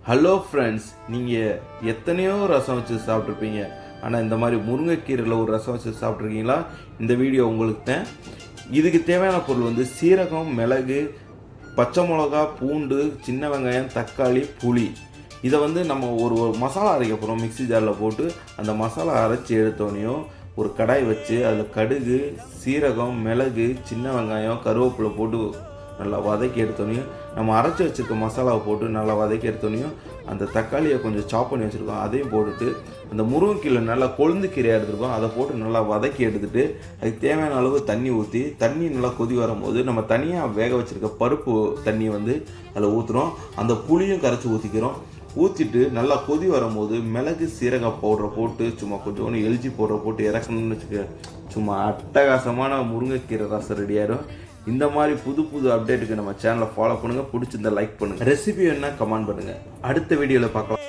Hello friends, நீங்கள் எத்தனையோ ரசம் வச்சு சாப்பிட்ருப்பீங்க. ஆனால் இந்த மாதிரி முருங்கைக்கீரையில் ஒரு ரசம் வச்சு சாப்பிட்ருக்கீங்களா? இந்த வீடியோ உங்களுக்கு தான். இதுக்கு தேவையான பொருள் வந்து சீரகம், மிளகு, பச்சை மிளகா, பூண்டு, சின்ன வெங்காயம், தக்காளி, புளி. இதை வந்து நம்ம ஒரு மசாலா அரைக்க போகிறோம். மிக்ஸி ஜாரில் போட்டு அந்த மசாலா அரைச்சி எடுத்தோடனையும் ஒரு கடாய் வச்சு அதில் கடுகு, சீரகம், மிளகு, சின்ன வெங்காயம், கருவேப்பிலை போட்டு நல்லா வதக்கி எடுத்தோனையும் நம்ம அரைச்சி வச்சுருக்க மசாலாவை போட்டு நல்லா வதக்கி எடுத்தோனையும் அந்த தக்காளியை கொஞ்சம் சாப் பண்ணி வச்சுருக்கோம், அதையும் போட்டுட்டு அந்த முருங்கைக்கீரை நல்லா கொழுந்து கீரையாக எடுத்துருக்கோம், அதை போட்டு நல்லா வதக்கி எடுத்துகிட்டு அதுக்கு தேவையான அளவு தண்ணி ஊற்றி தண்ணி நல்லா கொதி வரும்போது நம்ம தனியாக வேக வச்சுருக்க பருப்பு தண்ணி வந்து அதில் ஊற்றுறோம். அந்த புளியும் கரைச்சி ஊற்றிக்கிறோம். ஊற்றிட்டு நல்லா கொதி வரும்போது மிளகு, சீரக பவுடரை போட்டு சும்மா கொஞ்சோண்டு எல்ஜி பவுடரை போட்டு இறக்கணும்னு வச்சுக்க, சும்மா அட்டகாசமான முருங்கைக்கீரை ரசம் ரெடியாயிடும். இந்த மாதிரி புது புது அப்டேட்டுக்கு நம்ம சேனலை ஃபாலோ பண்ணுங்கள். பிடிச்சிருந்தா லைக் பண்ணுங்கள். ரெசிபி வேணுன்னா கமெண்ட் பண்ணுங்கள். அடுத்த வீடியோவில் பார்க்கலாம்.